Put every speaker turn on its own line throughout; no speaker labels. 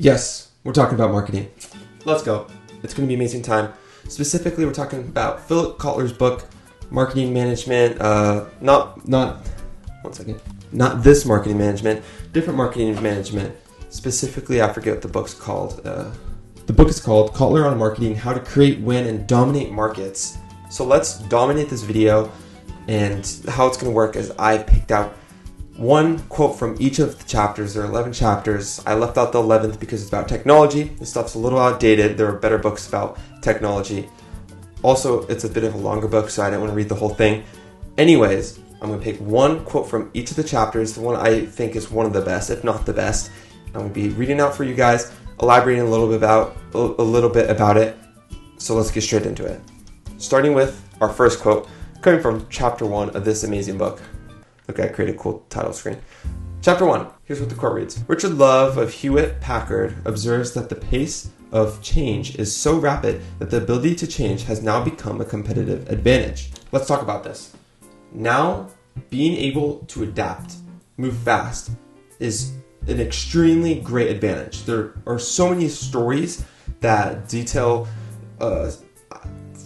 Yes, we're talking about marketing. Let's go. It's going to be an amazing time. Specifically, we're talking about Philip Kotler's book, Marketing Management. Not this marketing management, different marketing management. Specifically, I forget what the book's called. The book is called Kotler on Marketing, How to Create, Win, and Dominate Markets. So let's dominate this video, and how it's going to work is I picked out one quote from each of the chapters. There are 11 chapters. I left out the 11th because it's about technology. This stuff's a little outdated. There are better books about technology. Also, it's a bit of a longer book, so I didn't want to read the whole thing. Anyways, I'm going to pick one quote from each of the chapters, the one I think is one of the best, if not the best. I'm going to be reading out for you guys, elaborating a little bit about it. So let's get straight into it. Starting with our first quote, coming from chapter 1 of this amazing book. Okay, I created a cool title screen. Chapter 1, here's what the quote reads. Richard Love of Hewlett-Packard observes that the pace of change is so rapid that the ability to change has now become a competitive advantage. Let's talk about this. Now, being able to adapt, move fast, is an extremely great advantage. There are so many stories that detail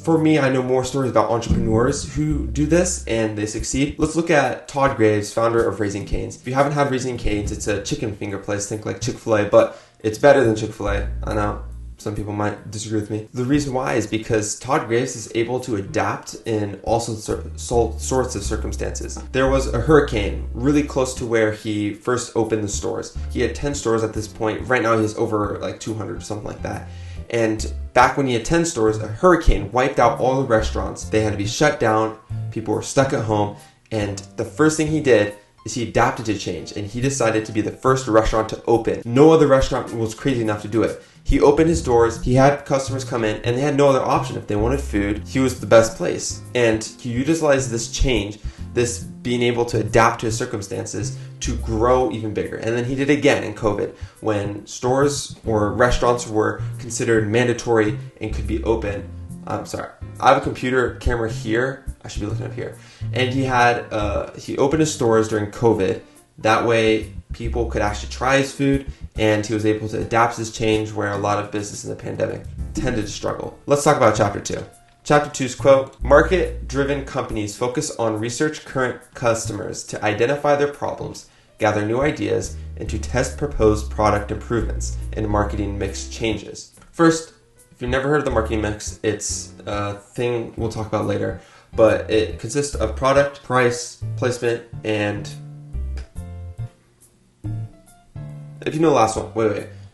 for me, I know more stories about entrepreneurs who do this and they succeed. Let's look at Todd Graves, founder of Raising Cane's. If you haven't had Raising Cane's, it's a chicken finger place, think like Chick-fil-A, but it's better than Chick-fil-A. I know some people might disagree with me. The reason why is because Todd Graves is able to adapt in all sorts of circumstances. There was a hurricane really close to where he first opened the stores. He had 10 stores at this point. Right now he has over like 200 or something like that. And back when he had 10 stores, a hurricane wiped out all the restaurants. They had to be shut down. People were stuck at home. And the first thing he did is he adapted to change. And he decided to be the first restaurant to open. No other restaurant was crazy enough to do it. He opened his doors. He had customers come in and they had no other option. If they wanted food, he was the best place. And he utilized this change, this being able to adapt to his circumstances to grow even bigger. And then he did again in COVID when stores or restaurants were considered mandatory and could be open. I'm sorry, I have a computer camera here. I should be looking up here. And he opened his stores during COVID. That way people could actually try his food, and he was able to adapt to this change where a lot of business in the pandemic tended to struggle. Let's talk about chapter 2. Chapter 2's quote, market-driven companies focus on research current customers to identify their problems, gather new ideas, and to test proposed product improvements and marketing mix changes. First, if you've never heard of the marketing mix, it's a thing we'll talk about later, but it consists of product, price, placement, and if you know the last one,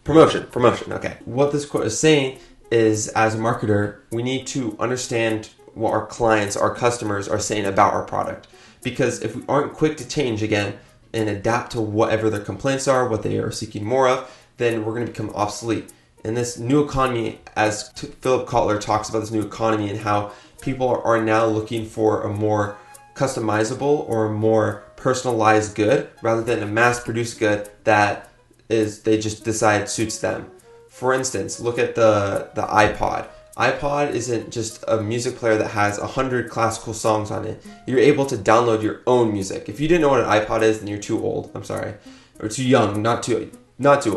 promotion, okay. What this quote is saying is, as a marketer, we need to understand what our clients, our customers are saying about our product. Because if we aren't quick to change again and adapt to whatever their complaints are, what they are seeking more of, then we're going to become obsolete. And this new economy, as Philip Kotler talks about this new economy and how people are now looking for a more customizable or more personalized good rather than a mass-produced good that they just decide suits them. For instance, look at the iPod. iPod isn't just a music player that has 100 classical songs on it. You're able to download your own music. If you didn't know what an iPod is, then you're too old. I'm sorry. Or too young, not too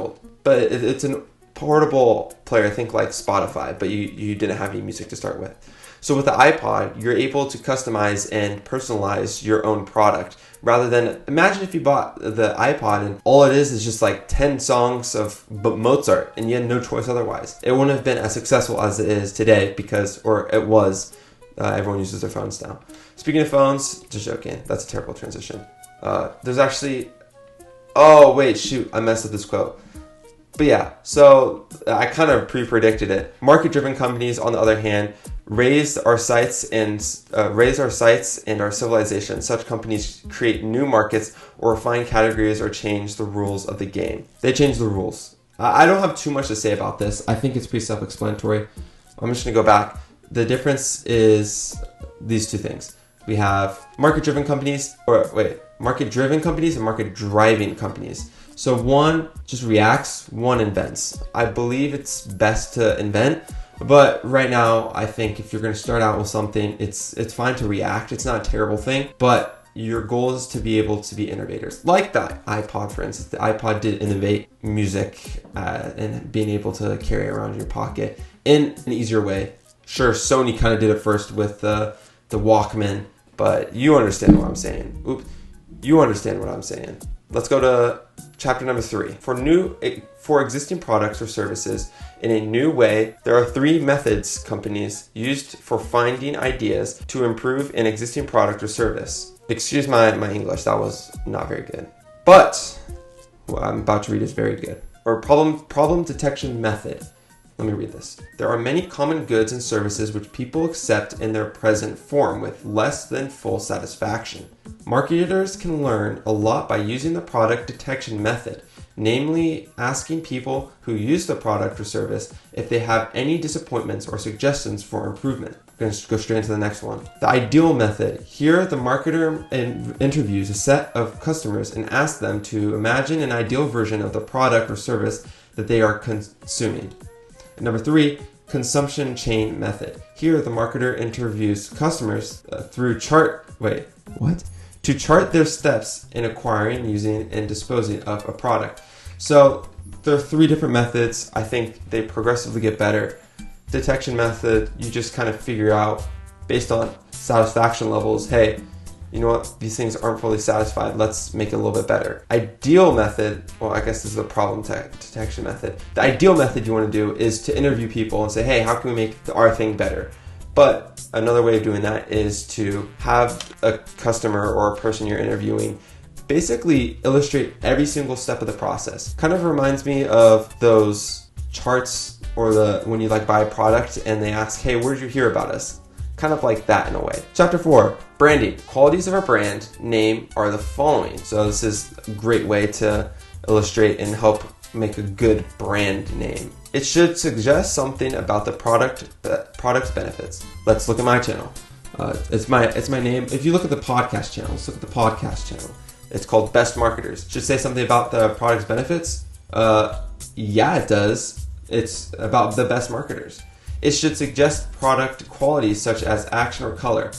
old. But it's a portable player, think like Spotify, but you didn't have any music to start with. So with the iPod, you're able to customize and personalize your own product. Rather than, imagine if you bought the iPod and all it is just like 10 songs of Mozart and you had no choice otherwise. It wouldn't have been as successful as it is today everyone uses their phones now. Speaking of phones, just joking, that's a terrible transition. There's actually, I messed up this quote. But yeah, so I kind of pre-predicted it. Market-driven companies, on the other hand, raise our sights and our civilization. Such companies create new markets or refine categories or change the rules of the game. They change the rules. I don't have too much to say about this. I think it's pretty self-explanatory. I'm just going to go back. The difference is these two things. We have market-driven companies and market-driving companies. So one just reacts, one invents. I believe it's best to invent, but right now I think if you're going to start out with something, it's fine to react. It's not a terrible thing, but your goal is to be able to be innovators. Like the iPod, for instance. The iPod did innovate music and being able to carry around in your pocket in an easier way. Sure, Sony kind of did it first with the Walkman, but you understand what I'm saying. You understand what I'm saying. Let's go to chapter number 3. For existing products or services in a new way, there are 3 methods companies used for finding ideas to improve an existing product or service. Excuse my English, that was not very good. But what I'm about to read is very good. Or problem detection method. Let me read this. There are many common goods and services which people accept in their present form with less than full satisfaction. Marketers can learn a lot by using the product detection method, namely asking people who use the product or service if they have any disappointments or suggestions for improvement. I'm going to go straight into the next one. The ideal method. Here, the marketer interviews a set of customers and asks them to imagine an ideal version of the product or service that they are consuming. And number 3, consumption chain method. Here, the marketer interviews customers to chart their steps in acquiring, using, and disposing of a product. So there are 3 different methods. I think they progressively get better. Detection method, you just kind of figure out based on satisfaction levels, hey, you know what, these things aren't fully satisfied, let's make it a little bit better. Ideal method, well, I guess this is the problem detection method. The ideal method you want to do is to interview people and say, hey, how can we make our thing better? But another way of doing that is to have a customer or a person you're interviewing basically illustrate every single step of the process. Kind of reminds me of those charts or when you buy a product and they ask, hey, where did you hear about us? Kind of like that in a way. Chapter 4, branding. Qualities of a brand name are the following. So this is a great way to illustrate and help make a good brand name. It should suggest something about the product's benefits. Let's look at my channel. It's my name. If you look at the podcast channel, let's look at the podcast channel. It's called Best Marketers. It should say something about the product's benefits. Yeah, it does. It's about the best marketers. It should suggest product qualities such as action or color.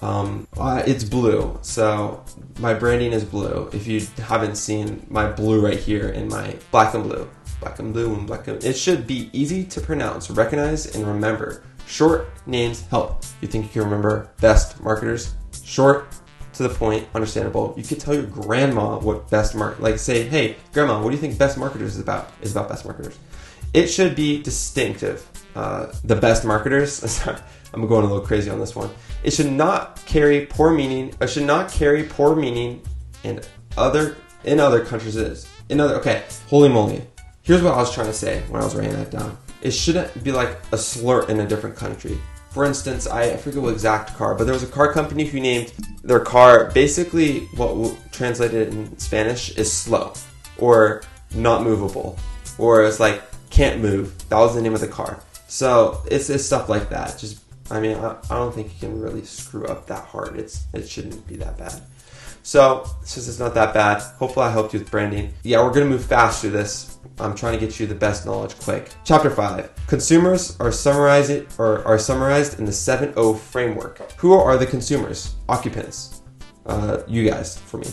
It's blue, so my branding is blue. If you haven't seen my blue right here in my black and blue, it should be easy to pronounce, recognize, and remember. Short names help. You think you can remember Best Marketers? Short, to the point, understandable. You could tell your grandma what say, hey, grandma, what do you think Best Marketers is about? It's about Best Marketers. It should be distinctive. The Best Marketers, sorry, I'm going a little crazy on this one. It should not carry poor meaning. It should not carry poor meaning in other countries. Okay, holy moly. Here's what I was trying to say when I was writing that down. It shouldn't be like a slur in a different country. For instance, I forget what exact car, but there was a car company who named their car basically what translated in Spanish is slow or not movable, or it's like can't move. That was the name of the car. So it's stuff like that. I don't think you can really screw up that hard. It shouldn't be that bad. So since it's not that bad, hopefully I helped you with branding. Yeah, we're gonna move fast through this. I'm trying to get you the best knowledge quick. Chapter 5. Consumers are summarized in the 7O framework. Who are the consumers? Occupants. You guys, for me.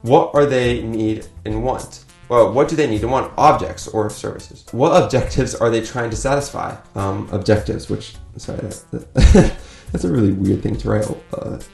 What are they need and want? Well, what do they need and want? Objects or services. What objectives are they trying to satisfy? Objectives, that's a really weird thing to write,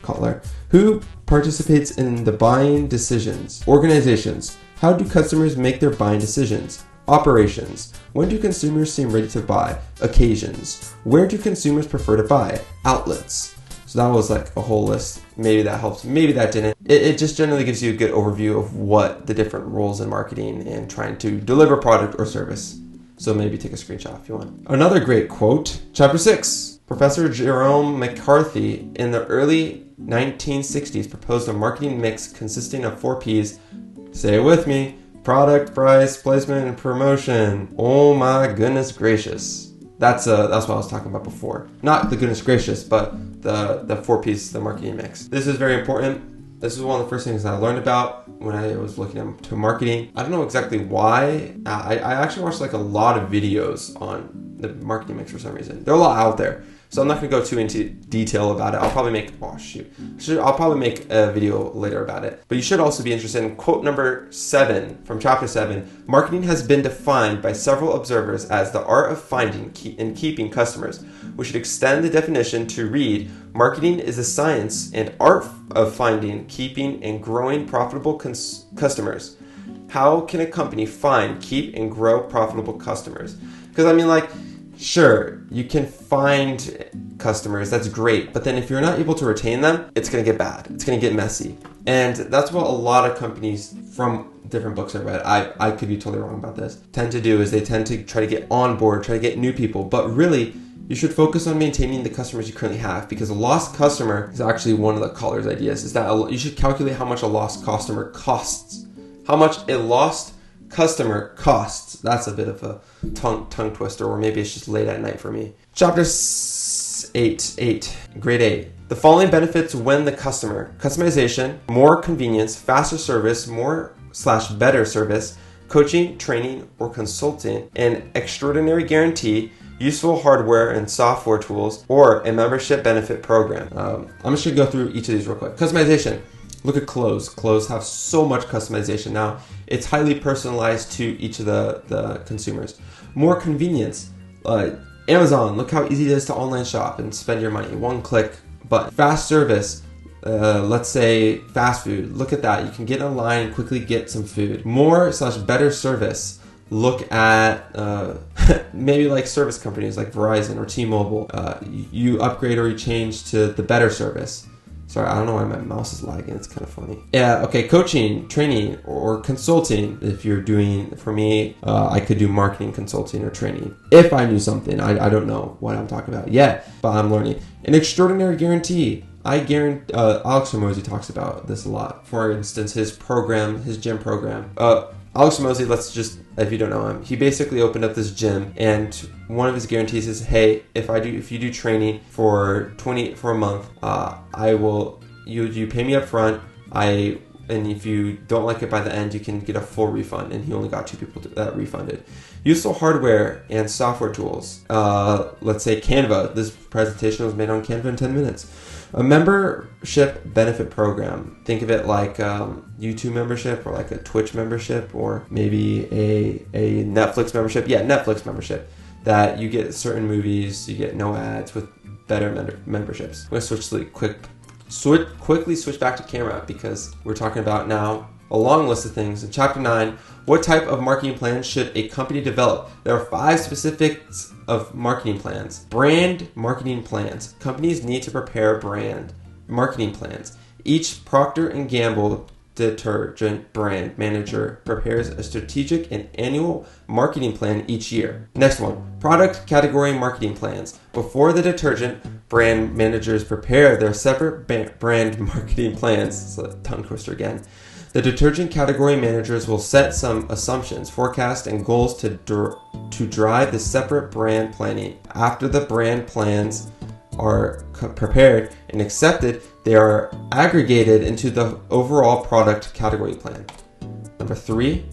Kotler. Who participates in the buying decisions? Organizations. How do customers make their buying decisions? Operations. When do consumers seem ready to buy? Occasions. Where do consumers prefer to buy? Outlets. So that was like a whole list. Maybe that helps. Maybe that didn't. It just generally gives you a good overview of what the different roles in marketing and trying to deliver product or service. So maybe take a screenshot if you want. Another great quote. Chapter 6. Professor Jerome McCarthy in the early 1960s proposed a marketing mix consisting of 4 Ps. Say it with me. Product, price, placement, and promotion. Oh my goodness gracious. That's what I was talking about before. Not the goodness gracious, but the 4 Ps, the marketing mix. This is very important. This is one of the first things I learned about when I was looking into marketing. I don't know exactly why. I actually watched a lot of videos on the marketing mix for some reason. There are a lot out there. So I'm not going to go too into detail about it. I'll probably make a video later about it. But you should also be interested in quote number 7 from chapter 7. Marketing has been defined by several observers as the art of finding and keeping customers. We should extend the definition to read, marketing is the science and art of finding, keeping, and growing profitable customers. How can a company find, keep, and grow profitable customers? Because I mean, like, sure, you can find customers, that's great, but then if you're not able to retain them, it's going to get bad. It's going to get messy. And that's what a lot of companies from different books I've read, I could be totally wrong about this, tend to do is they tend to try to get on board, try to get new people. But really, you should focus on maintaining the customers you currently have, because a lost customer is actually one of the Kotler's ideas, is that you should calculate how much a lost customer costs. How much a lost customer costs. That's a bit of a tongue twister, or maybe it's just late at night for me. Chapter 8, grade 8. The following benefits when the customer: customization, more convenience, faster service, more/better service, coaching, training, or consulting, an extraordinary guarantee, useful hardware and software tools, or a membership benefit program. I'm just going to go through each of these real quick. Customization. Look at clothes. Clothes have so much customization now. It's highly personalized to each of the consumers. More convenience. Amazon, look how easy it is to online shop and spend your money. One click button. Fast service. Let's say fast food. Look at that. You can get online and quickly get some food. More/better service. Look at maybe like service companies like Verizon or T-Mobile. You upgrade or you change to the better service. Sorry, I don't know why my mouse is lagging. It's kind of funny. Yeah, okay, coaching, training, or consulting. If you're doing, for me, I could do marketing, consulting, or training. If I knew something, I don't know what I'm talking about yet, but I'm learning. An extraordinary guarantee. I guarantee, Alex Hormozi talks about this a lot. For instance, his gym program. Alex Hormozi, if you don't know him, he basically opened up this gym, and one of his guarantees is, hey, if you do training for a month, you pay me up front, and if you don't like it by the end, you can get a full refund. And he only got 2 people that refunded. Useful hardware and software tools. Let's say Canva. This presentation was made on Canva in 10 minutes. A membership benefit program. Think of it like YouTube membership, or like a Twitch membership, or maybe a Netflix membership. Yeah, Netflix membership. That you get certain movies, you get no ads with better memberships. I'm going to quickly switch back to camera, because we're talking about now a long list of things. In Chapter 9, what type of marketing plan should a company develop? There are 5 specifics of marketing plans. Brand marketing plans. Companies need to prepare brand marketing plans. Each Procter & Gamble detergent brand manager prepares a strategic and annual marketing plan each year. Next one, product category marketing plans. Before the detergent, brand managers prepare their separate brand marketing plans. It's a tongue twister again. The detergent category managers will set some assumptions, forecasts, and goals to drive the separate brand planning. After the brand plans are prepared and accepted, they are aggregated into the overall product category plan. Number 3,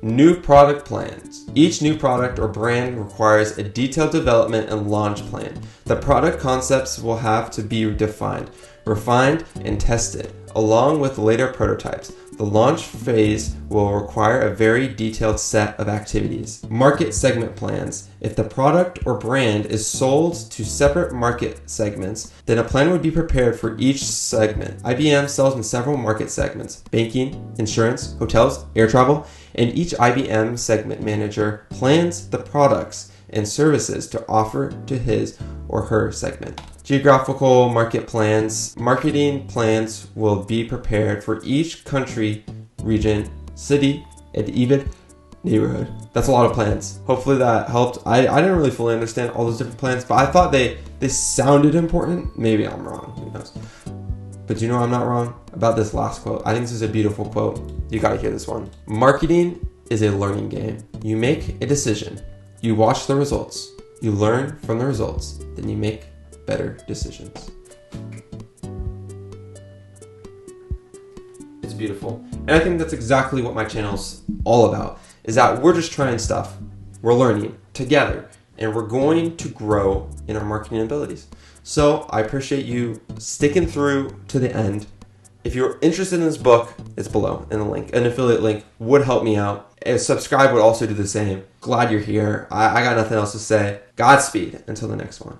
new product plans. Each new product or brand requires a detailed development and launch plan. The product concepts will have to be defined, refined, and tested, along with later prototypes. The launch phase will require a very detailed set of activities. Market segment plans. If the product or brand is sold to separate market segments, then a plan would be prepared for each segment. IBM sells in several market segments: banking, insurance, hotels, air travel, and each IBM segment manager plans the products and services to offer to his or her segment. Geographical market plans. Marketing plans will be prepared for each country, region, city, and even neighborhood. That's a lot of plans. Hopefully that helped. I didn't really fully understand all those different plans, but I thought they sounded important. Maybe I'm wrong. Who knows? But you know I'm not wrong about this last quote. I think this is a beautiful quote. You gotta hear this one. Marketing is a learning game. You make a decision. You watch the results. You learn from the results. Then you make better decisions. It's beautiful. And I think that's exactly what my channel's all about, is that we're just trying stuff. We're learning together. and we're going to grow in our marketing abilities. So I appreciate you sticking through to the end. If you're interested in this book, it's below in the link. An affiliate link would help me out. A subscribe would also do the same. Glad you're here. I got nothing else to say. Godspeed until the next one.